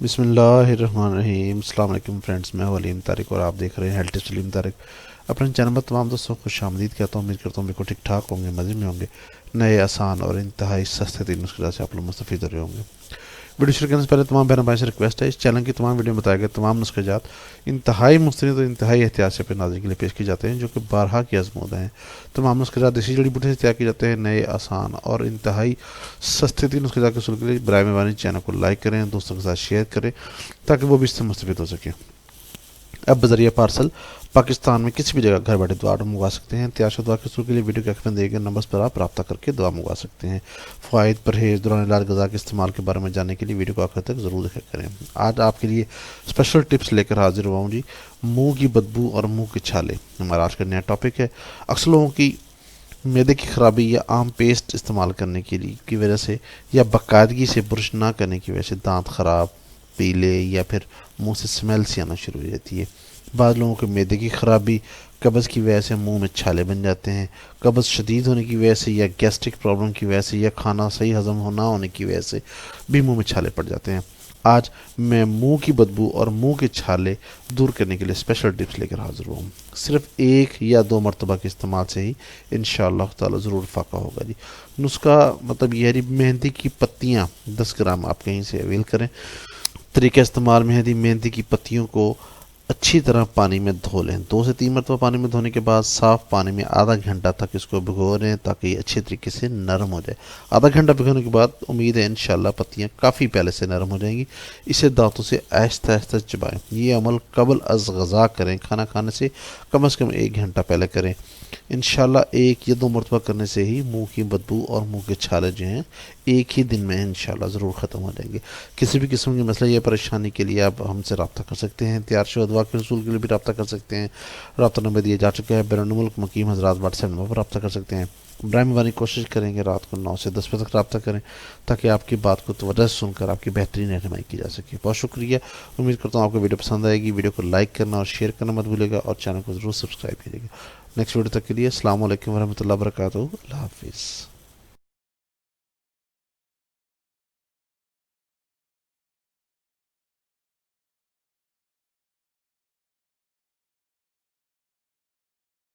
بسم اللہ الرحمن الرحیم۔ السلام علیکم فرینڈس، میں ہوں علیم طارق اور آپ دیکھ رہے ہیں ہیلتھ ٹپس علیم طارق۔ اپنے چینل پر تمام دوستوں کو خوش آمدید کہتا ہوں۔ امید کرتا ہوں بالکل ٹھیک ٹھاک ہوں گے، مزے میں ہوں گے۔ نئے آسان اور انتہائی سستے ترین نسخے سے آپ لوگ مستفید ہو رہے ہوں گے۔ ویڈیو شروع کرنے سے پہلے تمام بہن بھائی سے ریکویسٹ ہے، اس چینل کی تمام ویڈیو میں بتائے گئے تمام نسخے جات انتہائی مستند اور انتہائی احتیاط سے اپنے ناظرین کے لیے پیش کیے جاتے ہیں، جو کہ بارہا کی آزمودہ ہیں۔ تمام نسخے جات دیسی جڑی بوٹی سے تیار کیے جاتے ہیں۔ نئے آسان اور انتہائی سستے ترین نسخے جات کے حصول کے لیے برائے مہربانی چینل کو لائک کریں، دوستوں کے ساتھ شیئر کریں تاکہ وہ بھی اس سے مستفید ہو سکیں۔ اب بذریعہ پارسل پاکستان میں کسی بھی جگہ گھر بیٹھے دعا منگوا سکتے ہیں۔ تیار شدہ دعا کے حصول کے لیے ویڈیو کے آخر میں دیے گئے نمبرز پر آپ رابطہ کر کے دعا منگوا سکتے ہیں۔ فوائد، پرہیز، دوران علاج غذا کے استعمال کے بارے میں جاننے کے لیے ویڈیو کو آخر تک ضرور دیکھا کریں۔ آج آپ کے لیے اسپیشل ٹپس لے کر حاضر ہوا ہوں جی۔ منہ کی بدبو اور منہ کے چھالے ہمارا آج کا نیا ٹاپک ہے۔ اکثر لوگوں کی معدے کی خرابی یا عام پیسٹ استعمال کرنے کی وجہ سے یا باقاعدگی سے برش نہ کرنے کی وجہ سے دانت خراب، پیلے یا پھر منہ سے اسمیل سی آنا شروع ہو جاتی ہے۔ بعض لوگوں کے معدے کی خرابی، قبض کی وجہ سے منہ میں چھالے بن جاتے ہیں۔ قبض شدید ہونے کی وجہ سے یا گیسٹرک پرابلم کی وجہ سے یا کھانا صحیح ہضم نہ ہونے کی وجہ سے بھی منہ میں چھالے پڑ جاتے ہیں۔ آج میں منہ کی بدبو اور منہ کے چھالے دور کرنے کے لیے اسپیشل ٹپس لے کر حاضر ہوں۔ صرف ایک یا دو مرتبہ کے استعمال سے ہی انشاءاللہ تعالی ضرور فائدہ ہوگا جی۔ نسخہ مطلب یہ ہے، مہندی کی پتیاں 10 گرام آپ کہیں سے اویل کریں۔ طریقہ استعمال: مہندی کی پتیوں کو اچھی طرح پانی میں دھو لیں۔ 2 سے 3 مرتبہ پانی میں دھونے کے بعد صاف پانی میں آدھا گھنٹہ تک اس کو بھگو لیں تاکہ یہ اچھے طریقے سے نرم ہو جائے۔ آدھا گھنٹہ بھگونے کے بعد امید ہے انشاءاللہ پتیاں کافی پہلے سے نرم ہو جائیں گی۔ اسے دانتوں سے آہستہ آہستہ چبائیں۔ یہ عمل قبل از غذا کریں، کھانا کھانے سے کم از کم 1 گھنٹہ پہلے کریں۔ انشاءاللہ 1 یا 2 مرتبہ کرنے سے ہی منہ کی بدبو اور منہ کے چھالے جو ہیں ایک ہی دن میں انشاءاللہ ضرور ختم ہو جائیں گے۔ کسی بھی قسم کی مسئلہ یا پریشانی کے لیے آپ ہم سے رابطہ کر سکتے ہیں۔ تیار شدہ دعا کے حصول کے لیے بھی رابطہ کر سکتے ہیں۔ رابطہ نمبر دیا جا چکا ہے۔ بیرون ملک مقیم حضرات واٹس ایپ نمبر پر رابطہ کر سکتے ہیں۔ برائے مہربانی کوشش کریں گے رات کو 9 سے 10 بجے تک رابطہ کریں تاکہ آپ کی بات کو توجہ سے سن کر آپ کی بہترین رہنمائی کی جا سکے۔ بہت شکریہ۔ امید کرتا ہوں آپ کو ویڈیو پسند آئے گی۔ ویڈیو کو لائک کرنا اور شیئر کرنا مت بھولے گا اور چینل کو ضرور سبسکرائب کیجیے گا۔ نیکسٹ ویڈیو تک کے لیے السلام علیکم ورحمۃ اللہ وبرکاتہ۔ اللہ حافظ۔